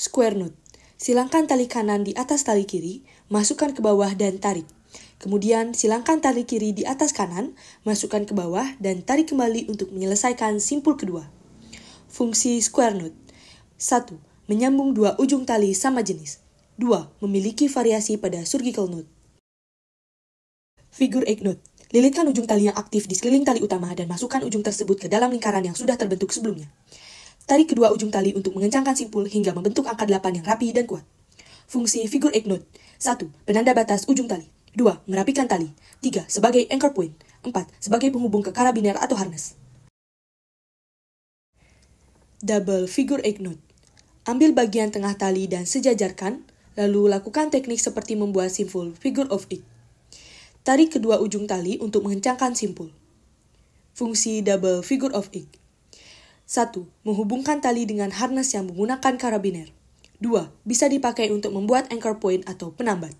Square knot. Silangkan tali kanan di atas tali kiri, masukkan ke bawah dan tarik. Kemudian silangkan tali kiri di atas kanan, masukkan ke bawah dan tarik kembali untuk menyelesaikan simpul kedua. Fungsi square knot. 1. Menyambung dua ujung tali sama jenis. 2. Memiliki variasi pada surgical knot. Figure 8 knot. Lilitkan ujung tali yang aktif di sekeliling tali utama dan masukkan ujung tersebut ke dalam lingkaran yang sudah terbentuk sebelumnya. Tarik kedua ujung tali untuk mengencangkan simpul hingga membentuk angka 8 yang rapi dan kuat. Fungsi figure 8 knot. 1. Penanda batas ujung tali. 2. Merapikan tali. 3. Sebagai anchor point. 4. Sebagai penghubung ke karabiner atau harness. Double figure 8 knot. Ambil bagian tengah tali dan sejajarkan, lalu lakukan teknik seperti membuat simpul figure of 8. Tarik kedua ujung tali untuk mengencangkan simpul. Fungsi double figure of 8. 1. Menghubungkan tali dengan harness yang menggunakan karabiner. 2. Bisa dipakai untuk membuat anchor point atau penambat.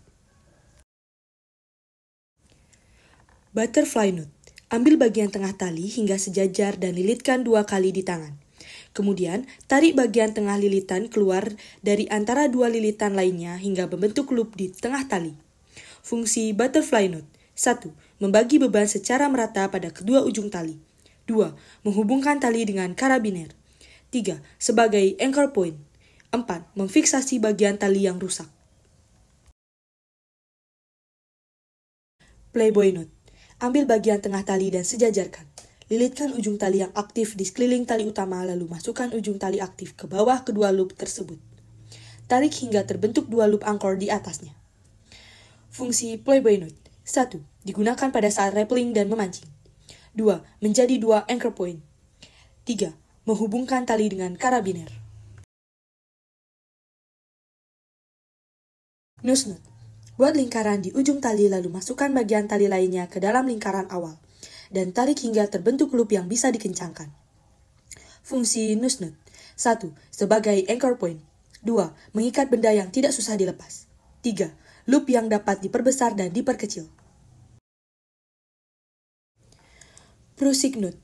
Butterfly knot. Ambil bagian tengah tali hingga sejajar dan lilitkan 2 kali di tangan. Kemudian, tarik bagian tengah lilitan keluar dari antara 2 lilitan lainnya hingga membentuk loop di tengah tali. Fungsi butterfly knot. 1. Membagi beban secara merata pada kedua ujung tali. 2. Menghubungkan tali dengan karabiner. 3. Sebagai anchor point. 4. Memfiksasi bagian tali yang rusak. Playboy knot. Ambil bagian tengah tali dan sejajarkan. Lilitkan ujung tali yang aktif di sekeliling tali utama lalu masukkan ujung tali aktif ke bawah kedua loop tersebut. Tarik hingga terbentuk 2 loop anchor di atasnya. Fungsi playboy knot. 1. Digunakan pada saat rappelling dan memancing. 2. Menjadi 2 anchor point. 3. Menghubungkan tali dengan karabiner. Nose knot. Buat lingkaran di ujung tali lalu masukkan bagian tali lainnya ke dalam lingkaran awal dan tarik hingga terbentuk loop yang bisa dikencangkan. Fungsi nose knot. 1. Sebagai anchor point. 2. Mengikat benda yang tidak susah dilepas. 3. Loop yang dapat diperbesar dan diperkecil. Prusik knot.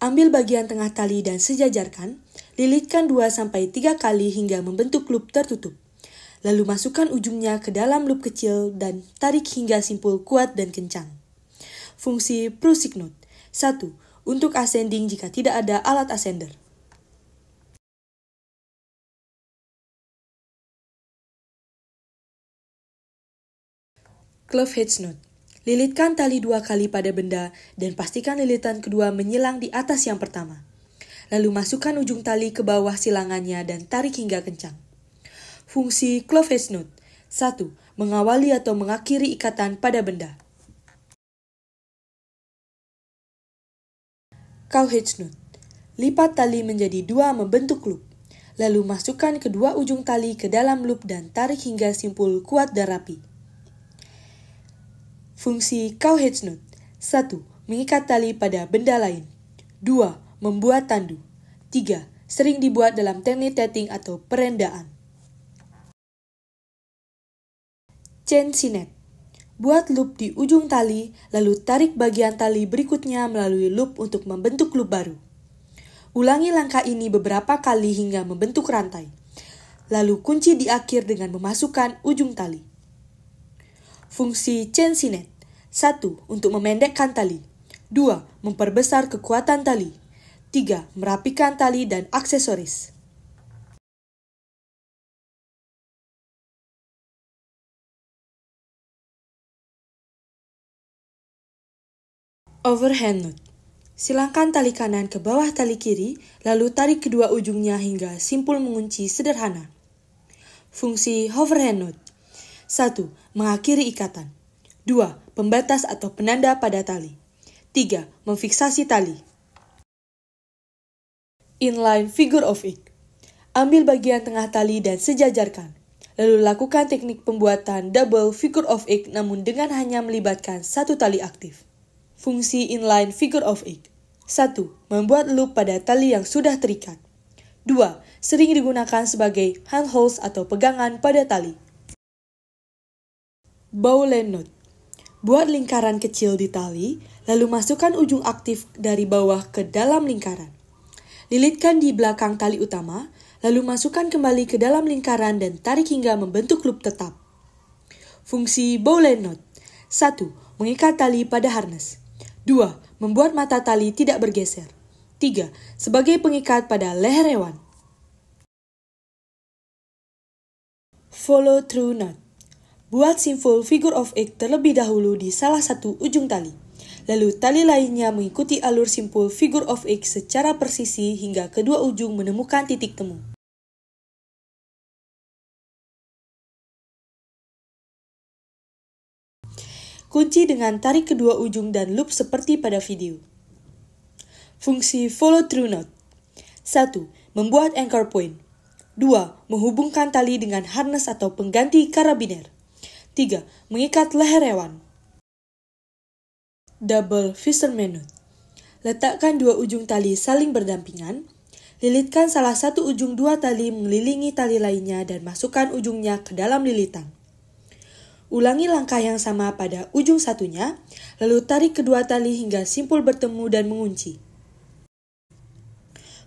Ambil bagian tengah tali dan sejajarkan, lilitkan 2-3 kali hingga membentuk loop tertutup. Lalu masukkan ujungnya ke dalam loop kecil dan tarik hingga simpul kuat dan kencang. Fungsi Prusik knot. 1. Untuk ascending jika tidak ada alat ascender. Clove hitch knot. Lilitkan tali 2 kali pada benda dan pastikan lilitan kedua menyilang di atas yang pertama. Lalu masukkan ujung tali ke bawah silangannya dan tarik hingga kencang. Fungsi clove hitch knot. 1. Mengawali atau mengakhiri ikatan pada benda. Cow hitch knot. Lipat tali menjadi 2 membentuk loop. Lalu masukkan kedua ujung tali ke dalam loop dan tarik hingga simpul kuat dan rapi. Fungsi cow hitch knot. 1. Mengikat tali pada benda lain. 2. Membuat tandu. 3. Sering dibuat dalam teknik tetting atau perendaan. Chain sinet. Buat loop di ujung tali, lalu tarik bagian tali berikutnya melalui loop untuk membentuk loop baru. Ulangi langkah ini beberapa kali hingga membentuk rantai. Lalu kunci di akhir dengan memasukkan ujung tali. Fungsi chain sinet. 1. Untuk memendekkan tali. 2. Memperbesar kekuatan tali. 3. Merapikan tali dan aksesoris. Overhand knot. Silangkan tali kanan ke bawah tali kiri, lalu tarik kedua ujungnya hingga simpul mengunci sederhana. Fungsi overhand knot. 1. Mengakhiri ikatan. 2. Pembatas atau penanda pada tali. 3. Memfiksasi tali. Inline figure of 8. Ambil bagian tengah tali dan sejajarkan. Lalu lakukan teknik pembuatan double figure of 8 namun dengan hanya melibatkan 1 tali aktif. Fungsi inline figure of 8. 1. Membuat loop pada tali yang sudah terikat. 2. Sering digunakan sebagai handholds atau pegangan pada tali. Bowline knot. Buat lingkaran kecil di tali, lalu masukkan ujung aktif dari bawah ke dalam lingkaran. Lilitkan di belakang tali utama, lalu masukkan kembali ke dalam lingkaran dan tarik hingga membentuk loop tetap. Fungsi bowline knot. 1. Mengikat tali pada harness. 2. Membuat mata tali tidak bergeser. 3. Sebagai pengikat pada leher hewan. Follow through knot. Buat simpul figure of 8 terlebih dahulu di salah satu ujung tali. Lalu tali lainnya mengikuti alur simpul figure of 8 secara persisi hingga kedua ujung menemukan titik temu. Kunci dengan tarik kedua ujung dan loop seperti pada video. Fungsi follow through knot. 1. Membuat anchor point. 2. Menghubungkan tali dengan harness atau pengganti karabiner. 3. Mengikat leher hewan. Double fisherman knot. Letakkan dua ujung tali saling berdampingan. Lilitkan salah satu ujung dua tali mengelilingi tali lainnya dan masukkan ujungnya ke dalam lilitan. Ulangi langkah yang sama pada ujung satunya, lalu tarik kedua tali hingga simpul bertemu dan mengunci.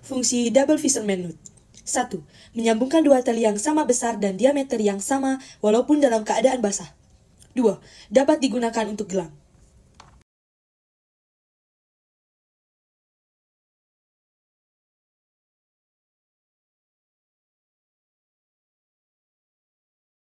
Fungsi double fisherman knot. 1. Menyambungkan dua tali yang sama besar dan diameter yang sama walaupun dalam keadaan basah. 2. Dapat digunakan untuk gelang.